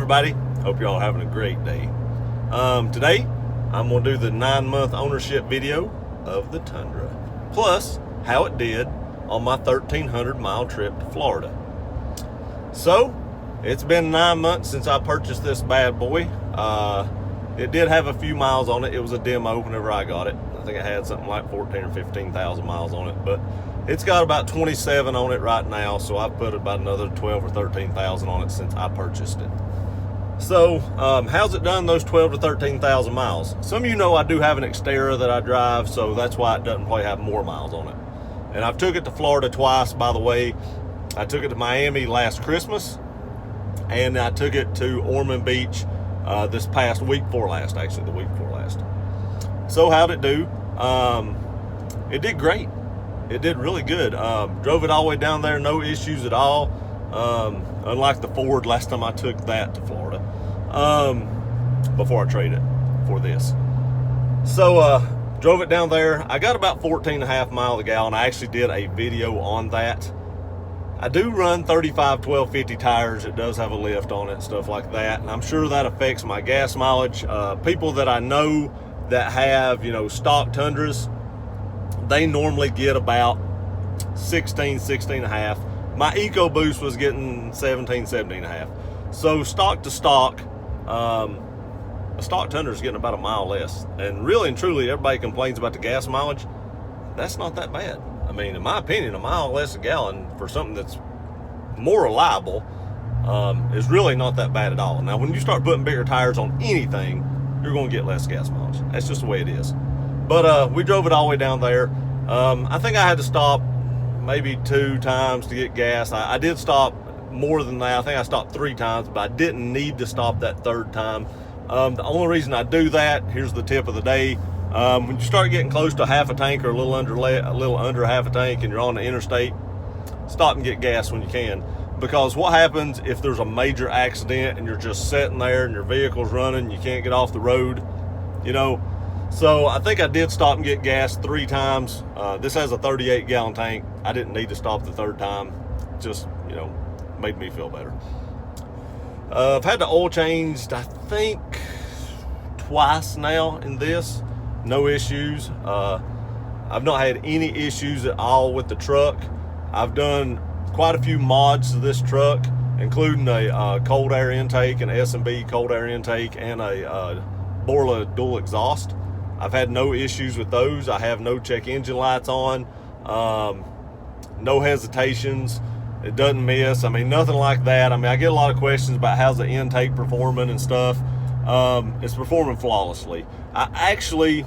everybody, hope y'all having a great day. Today I'm going to do the 9-month ownership video of the Tundra, plus how it did on my 1,300 mile trip to Florida. So it's been 9 months since I purchased this bad boy. It did have a few miles on it. It was a demo whenever I got it. I think it had something like 14 or 15,000 miles on it, but it's got about 27 on it right now, so I've put about another 12 or 13,000 on it since I purchased it. So how's it done those 12 to 13,000 miles? Some of you know I do have an Xterra that I drive, so that's why it doesn't probably have more miles on it. And I've took it to Florida twice, by the way. I took it to Miami last Christmas, and I took it to Ormond Beach this past week before last, actually the week before last. So how'd it do? It did great. It did really good. Drove it all the way down there, no issues at all. Unlike the Ford last time I took that to Florida, before I traded it for this. So drove it down there. I got about 14.5 miles a gallon. I actually did a video on that. I do run 35 1250 tires. It does have a lift on it, stuff like that, and I'm sure that affects my gas mileage. People that I know that have, stock Tundras, they normally get about 16 and a half. My EcoBoost was getting 17 and a half. So stock to stock, a stock Tundra is getting about a mile less. And really and truly, everybody complains about the gas mileage. That's not that bad. I mean, in my opinion, a mile less a gallon for something that's more reliable is really not that bad at all. Now, when you start putting bigger tires on anything, you're going to get less gas mileage. That's just the way it is. But we drove it all the way down there. I think I had to stop maybe 2 times to get gas. I did stop more than that. I think I stopped 3 times, but I didn't need to stop that 3rd time. The only reason I do that, here's the tip of the day. When you start getting close to half a tank or a little under half a tank and you're on the interstate, stop and get gas when you can. Because what happens if there's a major accident and you're just sitting there and your vehicle's running, you can't get off the road, So I think I did stop and get gas 3 times. This has a 38 gallon tank. I didn't need to stop the 3rd time. Just, made me feel better. I've had the oil changed, I think, twice now in this. No issues. I've not had any issues at all with the truck. I've done quite a few mods to this truck, including a cold air intake, an S&B cold air intake, and a Borla dual exhaust. I've had no issues with those. I have no check engine lights on, no hesitations. It doesn't miss. I mean, nothing like that. I mean, I get a lot of questions about how's the intake performing and stuff. It's performing flawlessly. I actually,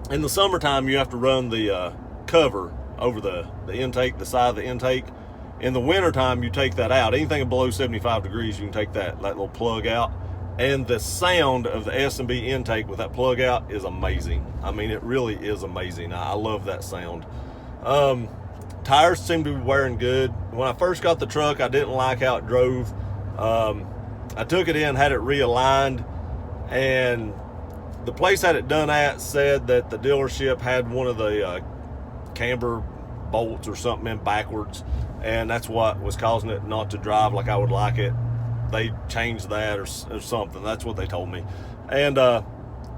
in the summertime, you have to run the cover over the intake, the side of the intake. In the wintertime, you take that out. Anything below 75 degrees, you can take that little plug out. And the sound of the S&B intake with that plug out is amazing. I mean, it really is amazing. I love that sound. Tires seem to be wearing good. When I first got the truck, I didn't like how it drove. I took it in, had it realigned, and the place had it done at said that the dealership had one of the camber bolts or something in backwards, and that's what was causing it not to drive like I would like it. They changed that or something. That's what they told me. And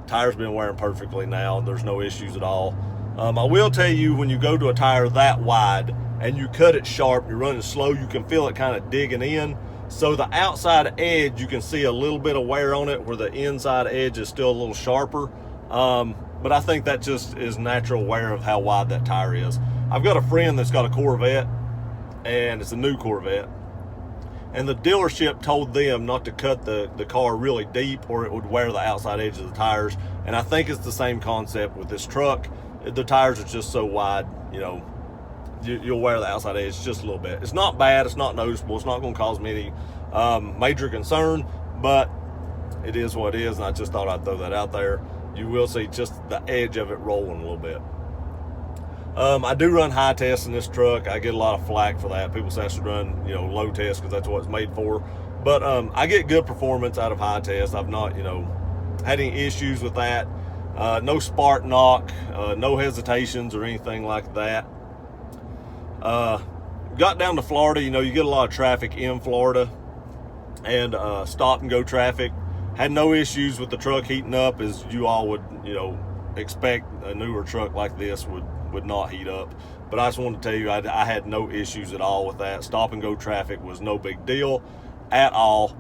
tires been wearing perfectly now. There's no issues at all. I will tell you, when you go to a tire that wide and you cut it sharp, you're running slow, you can feel it kind of digging in. So the outside edge, you can see a little bit of wear on it where the inside edge is still a little sharper. But I think that just is natural wear of how wide that tire is. I've got a friend that's got a Corvette, and it's a new Corvette. And the dealership told them not to cut the car really deep or it would wear the outside edge of the tires. And I think it's the same concept with this truck. The tires are just so wide, you'll wear the outside edge just a little bit. It's not bad. It's not noticeable. It's not going to cause me any major concern, but it is what it is. And I just thought I'd throw that out there. You will see just the edge of it rolling a little bit. I do run high tests in this truck. I get a lot of flack for that. People say I should run, low tests because that's what it's made for. But I get good performance out of high tests. I've not, had any issues with that. No spark knock, no hesitations or anything like that. Got down to Florida, you get a lot of traffic in Florida. and stop and go traffic. Had no issues with the truck heating up, as you all would, expect a newer truck like this would not heat up. But I just wanted to tell you, I had no issues at all with that. Stop and go traffic was no big deal at all.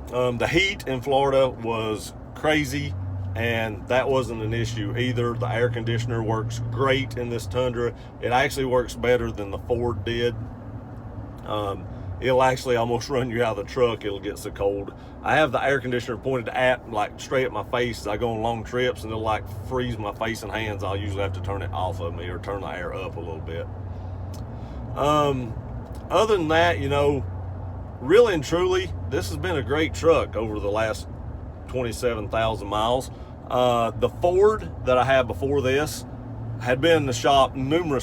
The heat in Florida was crazy, and that wasn't an issue either. The air conditioner works great in this Tundra. It actually works better than the Ford did. It'll actually almost run you out of the truck. It'll get so cold. I have the air conditioner pointed at, like, straight at my face as I go on long trips, and it'll like freeze my face and hands. I'll usually have to turn it off of me or turn the air up a little bit. Other than that, really and truly, this has been a great truck over the last 27,000 miles. The Ford that I had before this had been in the shop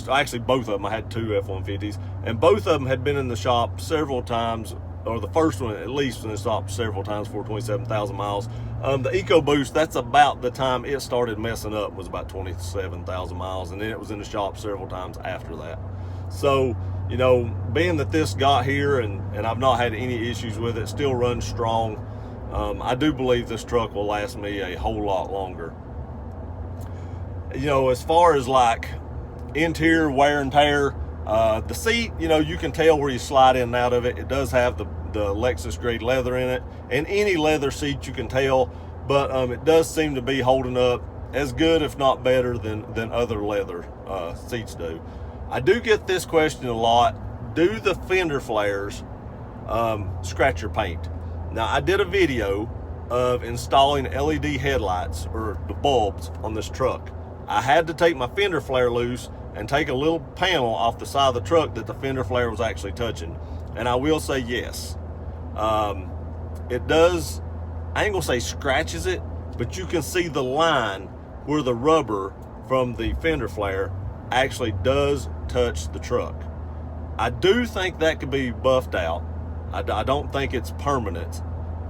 actually both of them. I had two F-150s, and both of them had been in the shop several times, or the first one at least in the shop several times for 27,000 miles. The EcoBoost, that's about the time it started messing up, was about 27,000 miles, and then it was in the shop several times after that. So, being that this got here and I've not had any issues with it, still runs strong, I do believe this truck will last me a whole lot longer. As far as like interior wear and tear, the seat, you can tell where you slide in and out of it. It does have the Lexus grade leather in it, and any leather seat you can tell, but it does seem to be holding up as good, if not better, than other leather seats do. I do get this question a lot: do the fender flares scratch your paint? Now, I did a video of installing LED headlights, or the bulbs, on this truck. I had to take my fender flare loose and take a little panel off the side of the truck that the fender flare was actually touching. And I will say yes. It does, I ain't gonna say scratches it, but you can see the line where the rubber from the fender flare actually does touch the truck. I do think that could be buffed out. I don't think it's permanent.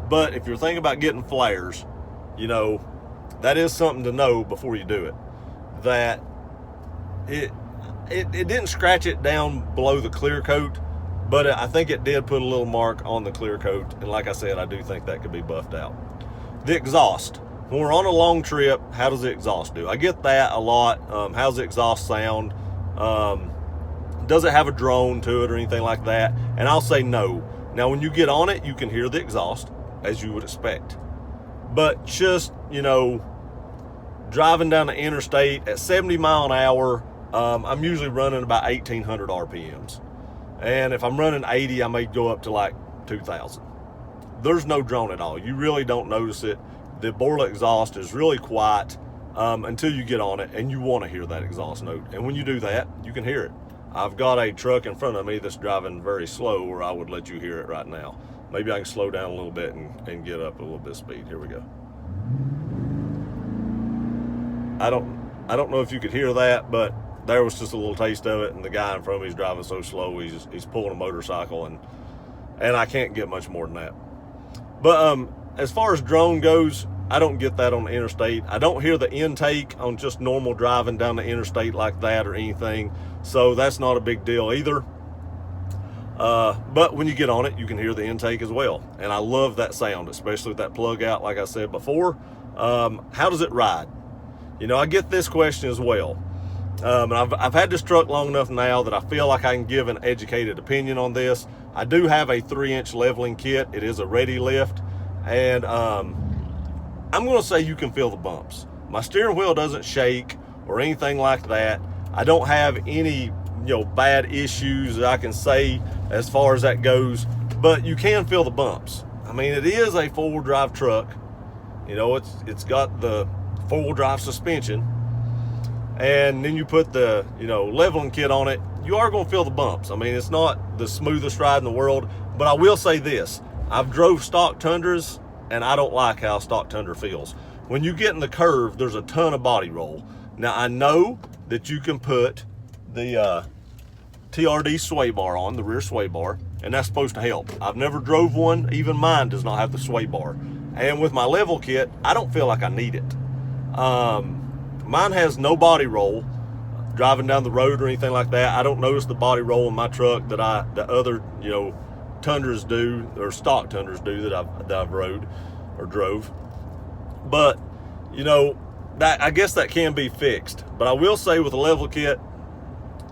But if you're thinking about getting flares, that is something to know before you do it. That it didn't scratch it down below the clear coat, but I think it did put a little mark on the clear coat, and like I said, I do think that could be buffed out. The exhaust, when we're on a long trip, how does the exhaust do? I get that a lot. How's the exhaust sound? Does it have a drone to it or anything like that? And I'll say no. Now, when you get on it, you can hear the exhaust, as you would expect, but just driving down the interstate at 70 mile an hour, I'm usually running about 1,800 RPMs. And if I'm running 80, I may go up to like 2,000. There's no drone at all. You really don't notice it. The Borla exhaust is really quiet until you get on it, and you want to hear that exhaust note. And when you do that, you can hear it. I've got a truck in front of me that's driving very slow, where I would let you hear it right now. Maybe I can slow down a little bit and get up a little bit of speed. Here we go. I don't know if you could hear that, but there was just a little taste of it, and the guy in front of me is driving so slow, he's pulling a motorcycle, and I can't get much more than that. But as far as drone goes, I don't get that on the interstate. I don't hear the intake on just normal driving down the interstate like that or anything, so that's not a big deal either. But when you get on it, you can hear the intake as well, and I love that sound, especially with that plug out, like I said before. How does it ride? I get this question as well. And I've had this truck long enough now that I feel like I can give an educated opinion on this. I do have a 3-inch leveling kit. It is a ready lift, and I'm going to say you can feel the bumps. My steering wheel doesn't shake or anything like that. I don't have any bad issues that I can say as far as that goes, but you can feel the bumps. I mean, it is a 4-wheel drive truck. It's got the 4-wheel drive suspension, and then you put the leveling kit on it, you are going to feel the bumps. I mean, it's not the smoothest ride in the world, but I will say this: I've drove stock Tundras, and I don't like how stock Tundra feels. When you get in the curve, there's a ton of body roll. Now, I know that you can put the Trd Sway Bar on, the rear sway bar, and that's supposed to help. I've never drove one. Even mine does not have the sway bar. And with my level kit, I don't feel like I need it. Mine has no body roll driving down the road or anything like that. I don't notice the body roll in my truck that other Tundras do, or stock Tundras do, that I've rode or drove. But, you know, that, I guess that can be fixed. But I will say with a level kit,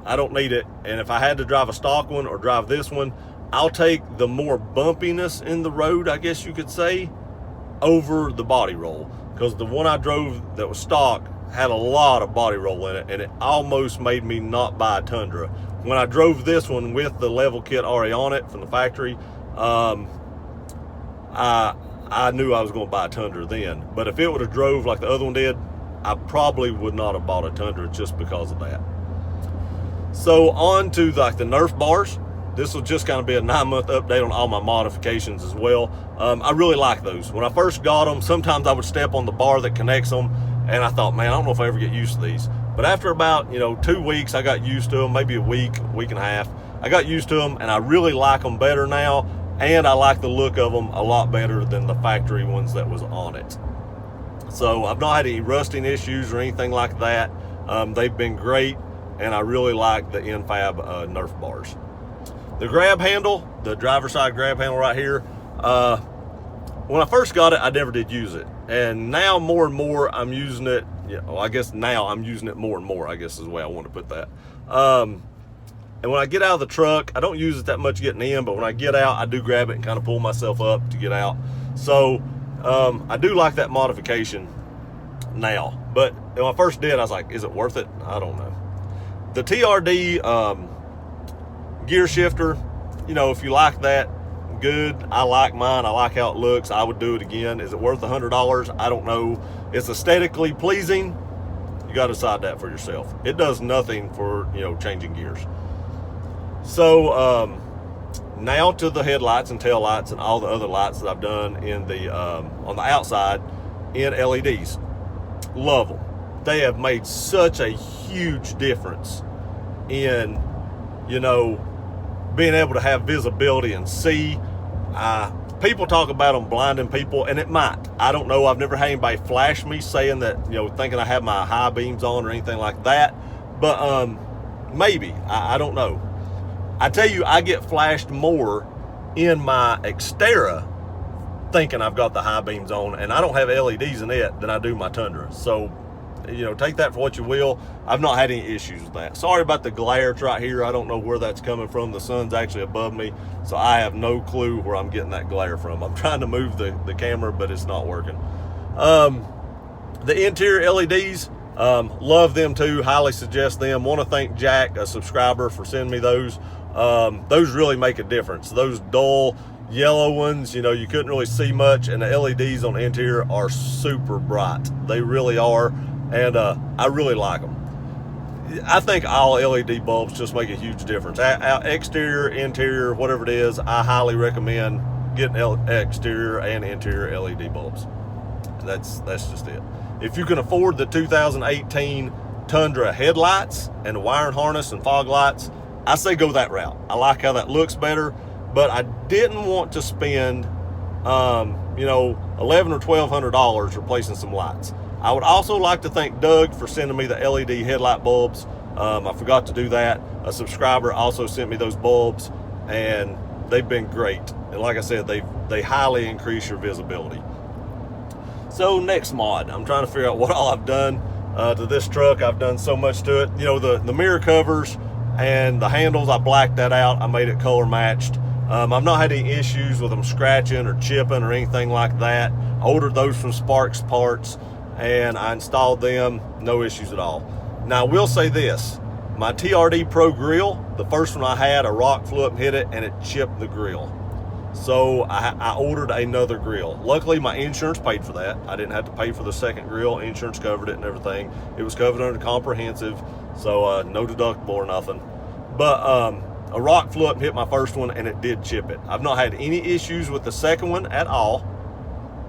I don't need it. And if I had to drive a stock one or drive this one, I'll take the more bumpiness in the road, I guess you could say, over the body roll. Because the one I drove that was stock had a lot of body roll in it, and it almost made me not buy a Tundra. When I drove this one with the level kit already on it from the factory, I knew I was going to buy a Tundra then. But if it would have drove like the other one did, I probably would not have bought a Tundra just because of that. So on to like the Nerf bars. This will just kind of be a 9-month update on all my modifications as well. I really like those. When I first got them, sometimes I would step on the bar that connects them, and I thought, man, I don't know if I ever get used to these. But after about, 2 weeks, I got used to them, maybe a week and a half. I got used to them, and I really like them better now, and I like the look of them a lot better than the factory ones that was on it. So I've not had any rusting issues or anything like that. They've been great, and I really like the Infab Nerf bars. The grab handle, the driver's side grab handle right here, when I first got it, I never did use it. And now more and more I'm using it. I guess now I'm using it more and more, I guess is the way I want to put that. And when I get out of the truck, I don't use it that much getting in, but when I get out, I do grab it and kind of pull myself up to get out. So I do like that modification now. But when I first did, I was like, is it worth it? I don't know. The TRD gear shifter, if you like that, good. I like mine. I like how it looks. I would do it again. Is it worth $100? I don't know. It's aesthetically pleasing. You got to decide that for yourself. It does nothing for, changing gears. So now to the headlights and tail lights and all the other lights that I've done in the on the outside in LEDs. Love them. They have made such a huge difference in, being able to have visibility and see. People talk about them blinding people, and it might. I don't know. I've never had anybody flash me saying that, thinking I have my high beams on or anything like that. But maybe. I don't know. I tell you, I get flashed more in my Xterra thinking I've got the high beams on, and I don't have LEDs in it than I do my Tundra. So, take that for what you will. I've not had any issues with that. Sorry about the glare right here. I don't know where that's coming from. The sun's actually above me, so I have no clue where I'm getting that glare from. I'm trying to move the camera, but it's not working. The interior LEDs, love them too. Highly suggest them. Want to thank Jack, a subscriber, for sending me those. Those really make a difference. Those dull yellow ones, you couldn't really see much, and the LEDs on the interior are super bright. They really are. And I really like them. I think all LED bulbs just make a huge difference. Exterior, interior, whatever it is, I highly recommend getting exterior and interior LED bulbs. That's just it. If you can afford the 2018 Tundra headlights and the wiring harness and fog lights, I say go that route. I like how that looks better, but I didn't want to spend, $1,100 or $1,200 replacing some lights. I would also like to thank Doug for sending me the LED headlight bulbs. I forgot to do that. A subscriber also sent me those bulbs, and they've been great. And like I said, they highly increase your visibility. So next mod, I'm trying to figure out what all I've done to this truck. I've done so much to it. The mirror covers and the handles, I blacked that out. I made it color matched. I've not had any issues with them scratching or chipping or anything like that. I ordered those from Sparks Parts, and I installed them, no issues at all. Now I will say this, my TRD Pro grill, the first one I had, a rock flew up and hit it, and it chipped the grill. So I ordered another grill. Luckily my insurance paid for that. I didn't have to pay for the second grill. Insurance covered it and everything. It was covered under comprehensive, so no deductible or nothing. But a rock flew up and hit my first one, and it did chip it. I've not had any issues with the second one at all.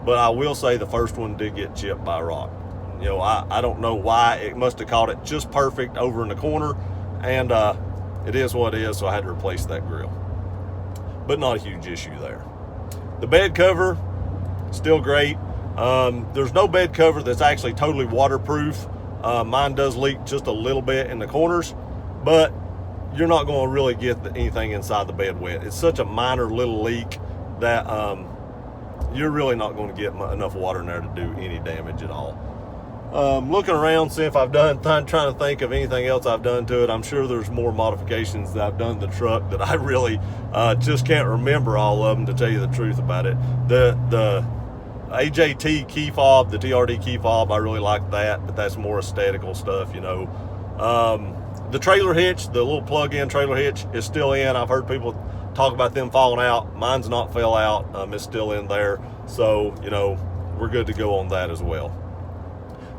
But I will say the first one did get chipped by a rock. I don't know why. It must have caught it just perfect over in the corner, and it is what it is, so I had to replace that grill. But not a huge issue there. The bed cover, still great. There's no bed cover that's actually totally waterproof. Mine does leak just a little bit in the corners, but you're not going to really get anything inside the bed wet. It's such a minor little leak that you're really not going to get enough water in there to do any damage at all. Looking around, see if I've done, trying to think of anything else I've done to it. I'm sure there's more modifications that I've done to the truck that I really just can't remember all of them, to tell you the truth about it. The AJT key fob, the TRD key fob, I really like that, but that's more aesthetical stuff, you know. The trailer hitch, the little plug-in trailer hitch, is still in. I've heard people talk about them falling out. Mine's not fell out. It's still in there. So, you know, we're good to go on that as well.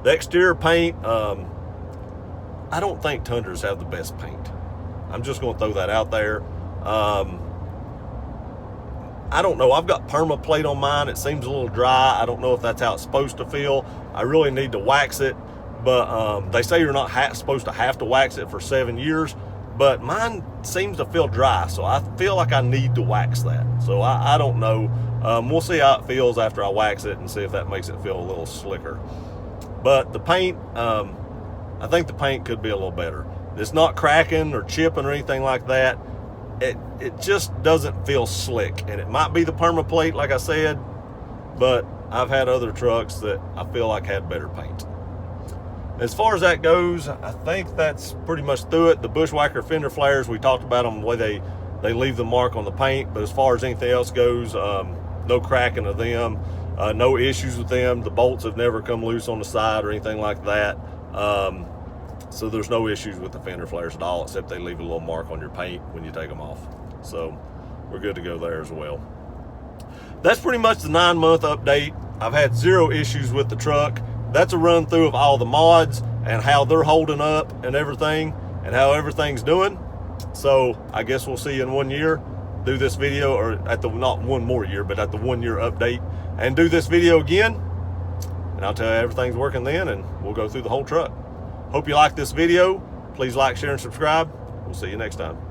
The exterior paint, I don't think Tundras have the best paint. I'm just going to throw that out there. I don't know. I've got permaplate on mine. It seems a little dry. I don't know if that's how it's supposed to feel. I really need to wax it, but they say you're not supposed to have to wax it for 7 years, but mine seems to feel dry, so I feel like I need to wax that. So I don't know. We'll see how it feels after I wax it and see if that makes it feel a little slicker. But the paint, I think the paint could be a little better. It's not cracking or chipping or anything like that. It just doesn't feel slick, and it might be the permaplate, like I said, but I've had other trucks that I feel like had better paint. As far as that goes, I think that's pretty much through it. The Bushwhacker fender flares, we talked about them, the way they leave the mark on the paint, but as far as anything else goes, no cracking of them, no issues with them. The bolts have never come loose on the side or anything like that. So there's no issues with the fender flares at all, except they leave a little mark on your paint when you take them off. So we're good to go there as well. That's pretty much the 9-month update. I've had 0 issues with the truck. That's a run through of all the mods and how they're holding up and everything, and how everything's doing. So I guess we'll see you in 1 year, do this video, or at the, not 1 more year, but at the 1 year update, and do this video again. And I'll tell you everything's working then, and we'll go through the whole truck. Hope you like this video. Please like, share, and subscribe. We'll see you next time.